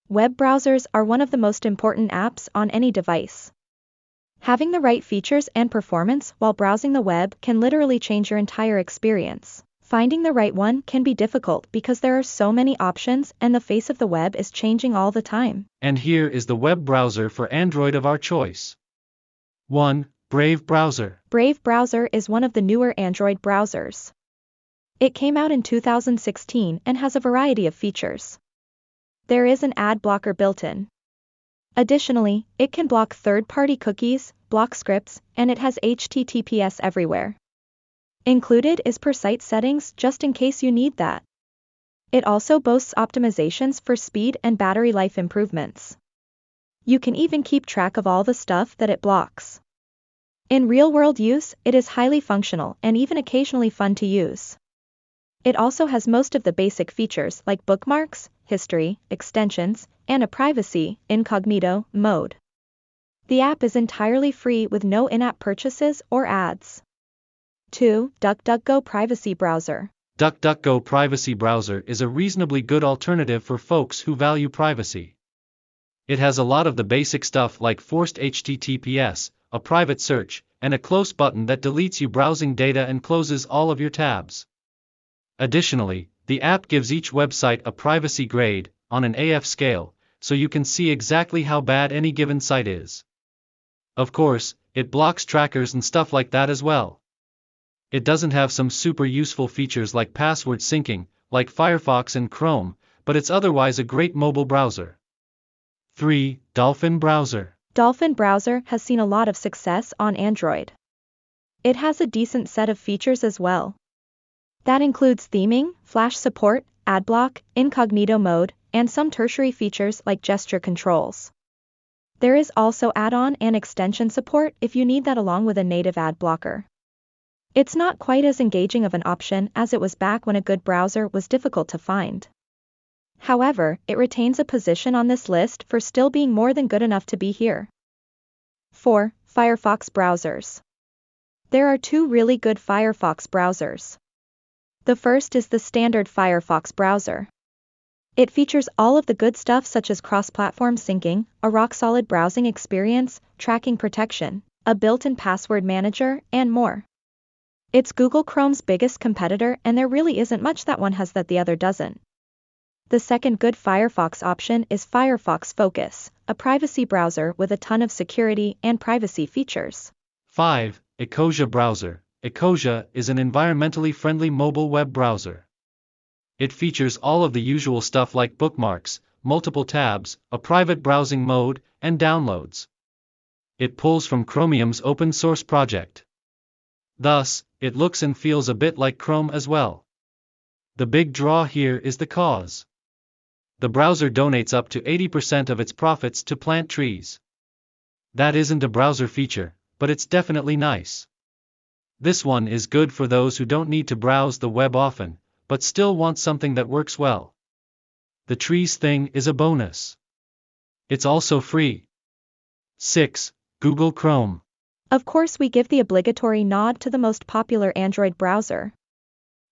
Web browsers are one of the most important apps on any device. Having the right features and performance while browsing the web can literally change your entire experience. Finding the right one can be difficult because there are so many options and the face of the web is changing all the time. And here is the web browser for Android of our choice. 1. Brave Browser. Brave Browser is one of the newer Android browsers. It came out in 2016 and has a variety of features. There is an ad blocker built in. Additionally, it can block third-party cookies, block scripts, and it has HTTPS everywhere. Included is per site settings just in case you need that. It also boasts optimizations for speed and battery life improvements. You can even keep track of all the stuff that it blocks. In real-world use, it is highly functional and even occasionally fun to use. It also has most of the basic features like bookmarks, history, extensions, and a privacy, incognito, mode. The app is entirely free with no in-app purchases or ads. 2. DuckDuckGo Privacy Browser. DuckDuckGo Privacy Browser is a reasonably good alternative for folks who value privacy. It has a lot of the basic stuff like forced HTTPS, a private search, and a close button that deletes you browsing data and closes all of your tabs. Additionally, the app gives each website a privacy grade, on an AF scale, so you can see exactly how bad any given site is. Of course, it blocks trackers and stuff like that as well. It doesn't have some super useful features like password syncing, like Firefox and Chrome, but it's otherwise a great mobile browser. 3. Dolphin Browser. Dolphin Browser has seen a lot of success on Android. It has a decent set of features as well. That includes theming, flash support, adblock, incognito mode, and some tertiary features like gesture controls. There is also add-on and extension support if you need that along with a native ad blocker. It's not quite as engaging of an option as it was back when a good browser was difficult to find. However, it retains a position on this list for still being more than good enough to be here. 4. Firefox Browsers. There are two really good Firefox browsers. The first is the standard Firefox browser. It features all of the good stuff such as cross-platform syncing, a rock-solid browsing experience, tracking protection, a built-in password manager, and more. It's Google Chrome's biggest competitor and there really isn't much that one has that the other doesn't. The second good Firefox option is Firefox Focus, a privacy browser with a ton of security and privacy features. 5. Ecosia Browser. Ecosia is an environmentally friendly mobile web browser. It features all of the usual stuff like bookmarks, multiple tabs, a private browsing mode, and downloads. It pulls from Chromium's open source project. Thus, it looks and feels a bit like Chrome as well. The big draw here is the cause. The browser donates up to 80% of its profits to plant trees. That isn't a browser feature, but it's definitely nice. This one is good for those who don't need to browse the web often, but still want something that works well. The trees thing is a bonus. It's also free. 6. Google Chrome. Of course, we give the obligatory nod to the most popular Android browser.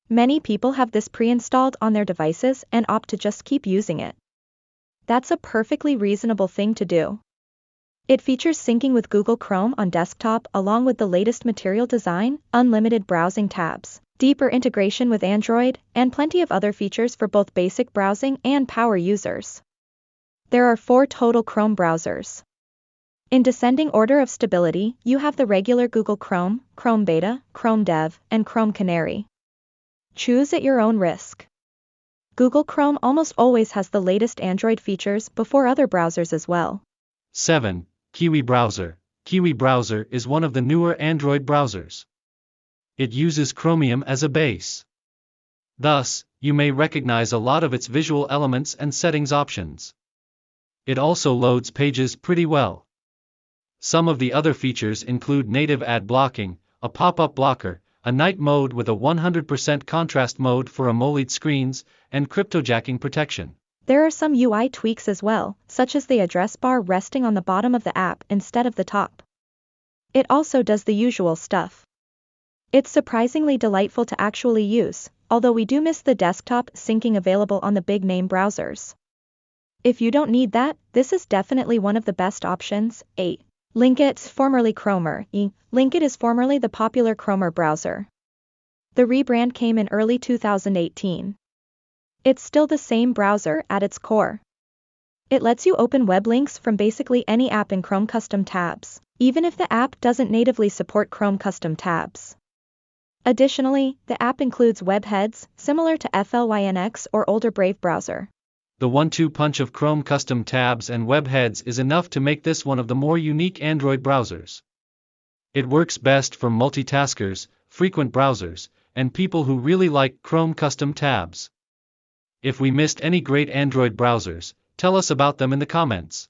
Many people have this pre-installed on their devices and opt to just keep using it. That's a perfectly reasonable thing to do. It features syncing with Google Chrome on desktop along with the latest material design, unlimited browsing tabs, deeper integration with Android, and plenty of other features for both basic browsing and power users. There are 4 total Chrome browsers. In descending order of stability, you have the regular Google Chrome, Chrome Beta, Chrome Dev, and Chrome Canary. Choose at your own risk. Google Chrome almost always has the latest Android features before other browsers as well. 7. Kiwi Browser. Kiwi Browser is one of the newer Android browsers. It uses Chromium as a base. Thus, you may recognize a lot of its visual elements and settings options. It also loads pages pretty well. Some of the other features include native ad blocking, a pop-up blocker, a night mode with a 100% contrast mode for AMOLED screens, and cryptojacking protection. There are some UI tweaks as well, such as the address bar resting on the bottom of the app instead of the top. It also does the usual stuff. It's surprisingly delightful to actually use, although we do miss the desktop syncing available on the big name browsers. If you don't need that, this is definitely one of the best options. 8. Lynket, formerly Chromer. Lynket is formerly the popular Chromer browser. The rebrand came in early 2018. It's still the same browser at its core. It lets you open web links from basically any app in Chrome custom tabs, even if the app doesn't natively support Chrome custom tabs. Additionally, the app includes webheads, similar to FLYNX or older Brave browser. The 1-2 punch of Chrome custom tabs and webheads is enough to make this one of the more unique Android browsers. It works best for multitaskers, frequent browsers, and people who really like Chrome custom tabs. If we missed any great Android browsers, tell us about them in the comments.